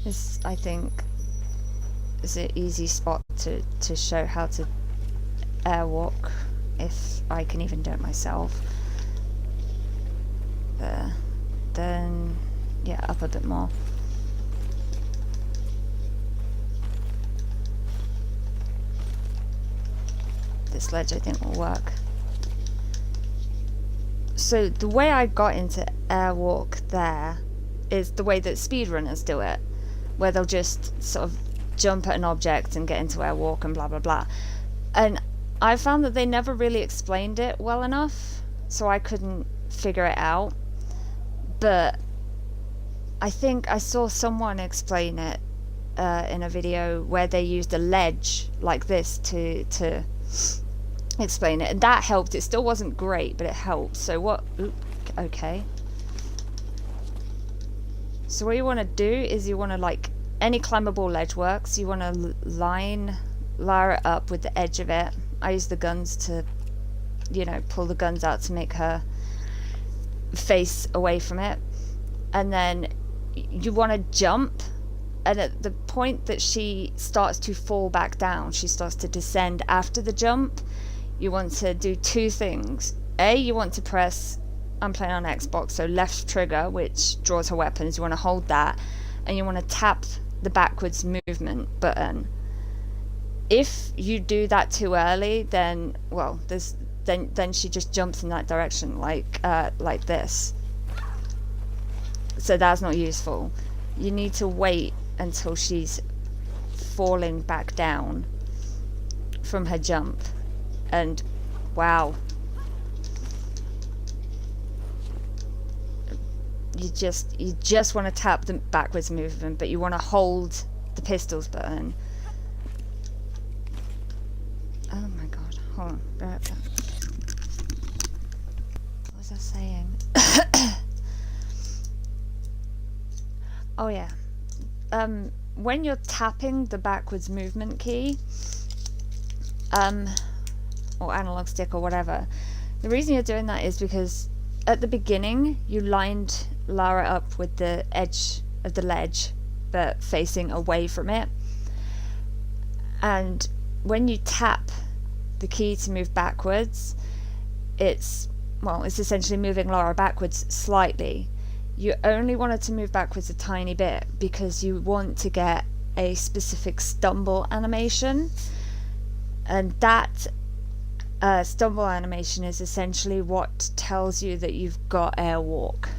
This, I think, is an easy spot to show how to airwalk, if I can even do it myself. There. Then, yeah, up a bit more. This ledge, I think, will work. So the way I got into airwalk there is the way that speedrunners do it, where they'll just sort of jump at an object and get into airwalk and blah blah blah. And I found that they never really explained it well enough, so I couldn't figure it out. But I think I saw someone explain it in a video where they used a ledge like this to explain it, and that helped. It still wasn't great, but it helped. So what? Okay. So what you want to do is you want to, like any climbable ledge works, you want to layer it up with the edge of it. I use the guns to, you know, pull the guns out to make her face away from it, and then you want to jump, and at the point that she starts to fall back down, she starts to descend after the jump, you want to do two things. A, you want to press, I'm playing on Xbox, so left trigger, which draws her weapons, you want to hold that, and you want to tap the backwards movement button. If you do that too early, then, well, then she just jumps in that direction, like this. So that's not useful. You need to wait until she's falling back down from her jump. And wow, you just want to tap the backwards movement, but you want to hold the pistols button. Oh my god, hold on. What was I saying? Oh yeah. When you're tapping the backwards movement key, or analog stick or whatever, the reason you're doing that is because at the beginning you lined Lara up with the edge of the ledge but facing away from it, and when you tap the key to move backwards, it's essentially moving Lara backwards slightly. You only want it to move backwards a tiny bit because you want to get a specific stumble animation, and that stumble animation is essentially what tells you that you've got airwalk.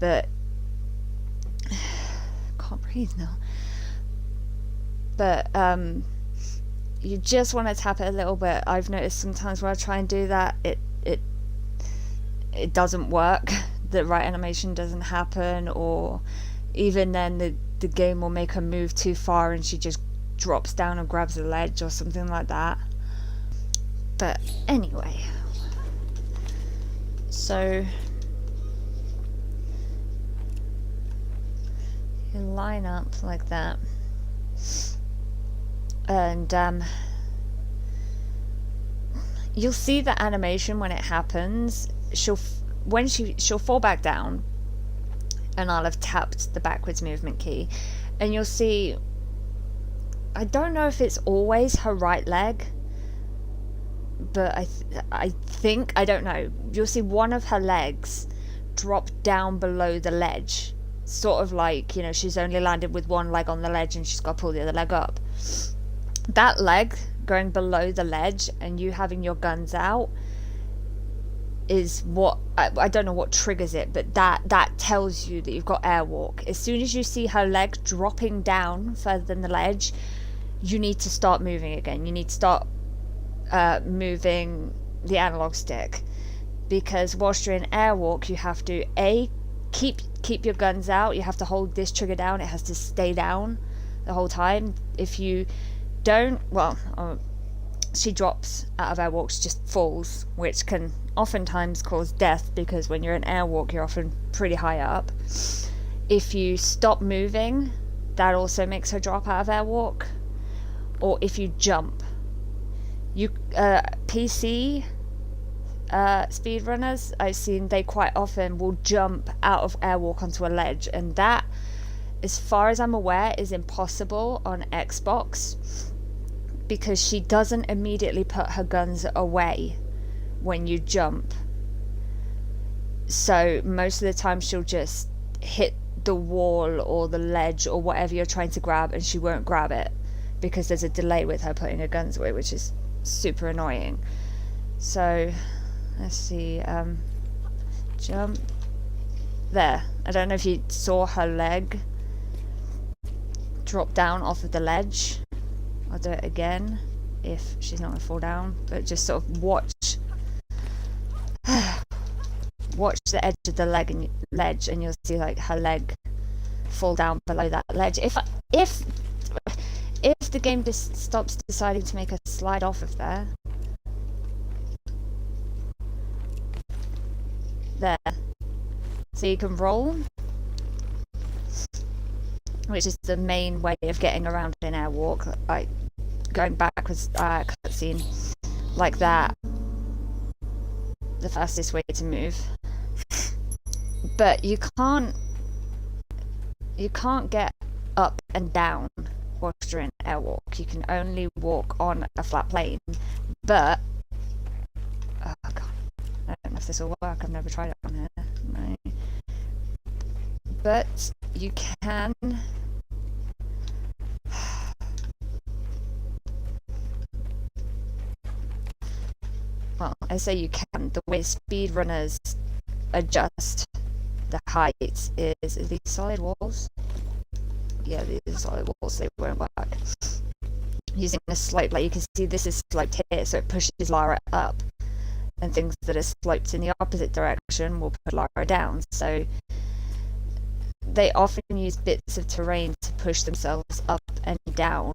But can't breathe now. But you just want to tap it a little bit. I've noticed sometimes when I try and do that, it doesn't work. The right animation doesn't happen, or even then the game will make her move too far and she just drops down and grabs a ledge or something like that. But anyway, so you line up like that, and you'll see the animation when it happens. She'll fall back down, and I'll have tapped the backwards movement key, and you'll see, I don't know if it's always her right leg, but I think, I don't know, you'll see one of her legs drop down below the ledge, sort of like, you know, she's only landed with one leg on the ledge and she's got to pull the other leg up. That leg going below the ledge and you having your guns out is what, I don't know what triggers it, but that tells you that you've got airwalk. As soon as you see her leg dropping down further than the ledge, you need to start moving again. You need to start moving the analog stick, because whilst you're in airwalk, you have to keep your guns out. You have to hold this trigger down. It has to stay down the whole time. If you don't, she drops out of airwalk, she just falls, which can oftentimes cause death, because when you're in airwalk you're often pretty high up. If you stop moving, that also makes her drop out of airwalk. Or if you jump, you PC speedrunners I've seen, they quite often will jump out of airwalk onto a ledge, and that as far as I'm aware, is impossible on Xbox, because she doesn't immediately put her guns away when you jump. So most of the time she'll just hit the wall or the ledge or whatever you're trying to grab, and she won't grab it because there's a delay with her putting her guns away, which is super annoying. So let's see, jump there. I don't know if you saw her leg drop down off of the ledge. I'll do it again if she's not going to fall down, but just sort of watch the edge of the ledge, and you'll see like her leg fall down below that ledge. If the game just stops deciding to make her slide off of there. There. So you can roll, which is the main way of getting around in Airwalk, like going backwards, cutscene like that, the fastest way to move. But you can't get up and down whilst you're in Airwalk. You can only walk on a flat plane. But oh god, I don't know if this will work. I've never tried it on here. No. But you can well, I say you can. The way speedrunners adjust the height is these solid walls? Yeah, these are solid walls, they won't work. Using a slope, like you can see this is sloped here, so it pushes Lara up. And things that are sloped in the opposite direction will put Lara down. So they often use bits of terrain to push themselves up and down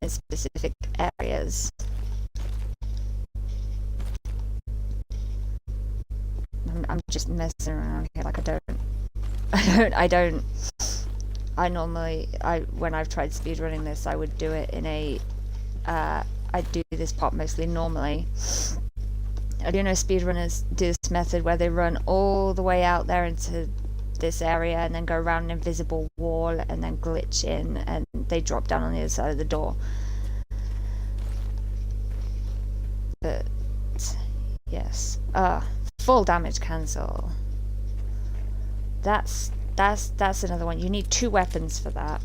in specific areas. I'm just messing around here, like I normally, when I've tried speedrunning this, I would do it in a, I do this part mostly normally. I do know speedrunners do this method where they run all the way out there into this area and then go around an invisible wall and then glitch in, and they drop down on the other side of the door. But yes, full damage cancel. That's another one. You need 2 weapons for that.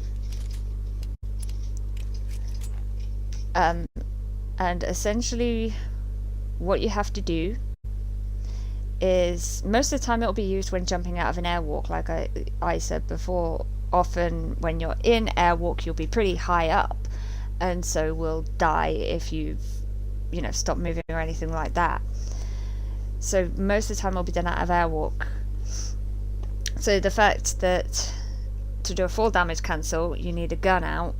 And essentially what you have to do is, most of the time it will be used when jumping out of an Airwalk, like I said before. Often when you're in Airwalk you'll be pretty high up, and so will die if you've stopped moving or anything like that. So most of the time it'll be done out of Airwalk. So the fact that to do a full damage cancel you need a gun out,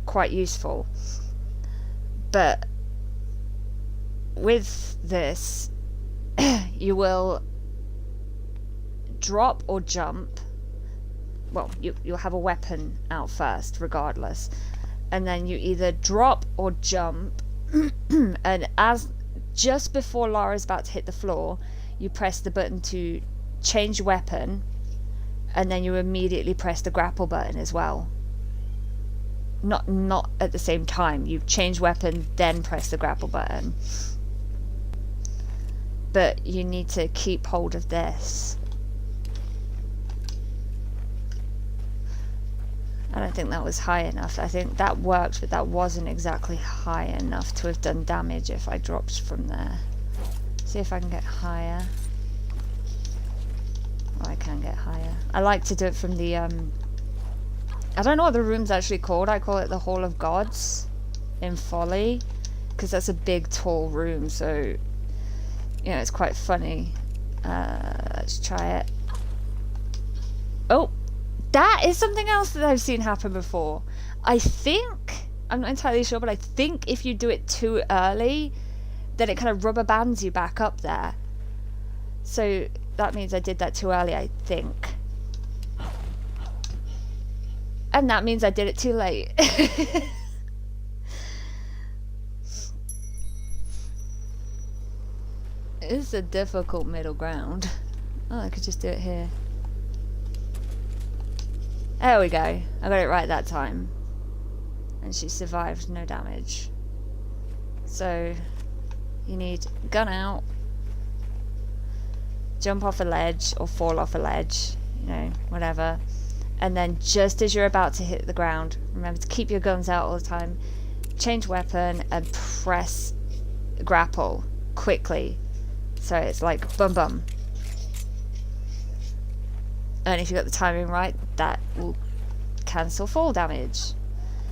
quite useful. But with this you will drop or jump. Well, you'll have a weapon out first regardless, and then you either drop or jump and just before Lara's about to hit the floor, you press the button to change weapon, and then you immediately press the grapple button as well. Not at the same time. You change weapon, then press the grapple button. But you need to keep hold of this. I don't think that was high enough. I think that worked, but that wasn't exactly high enough to have done damage if I dropped from there. See if I can get higher. Oh, I can get higher. I like to do it from the, I don't know what the room's actually called. I call it the Hall of Gods in Folly, because that's a big, tall room, so, it's quite funny. Let's try it. Oh! That is something else that I've seen happen before. I think, I'm not entirely sure, but I think if you do it too early, then it kind of rubber bands you back up there. So that means I did that too early, I think. And that means I did it too late. It's a difficult middle ground. Oh, I could just do it here. There we go. I got it right that time. And she survived, no damage. So, you need gun out, jump off a ledge or fall off a ledge, you know, whatever. And then just as you're about to hit the ground, remember to keep your guns out all the time, change weapon and press grapple quickly. So it's like bum bum. And if you got the timing right, that will cancel fall damage.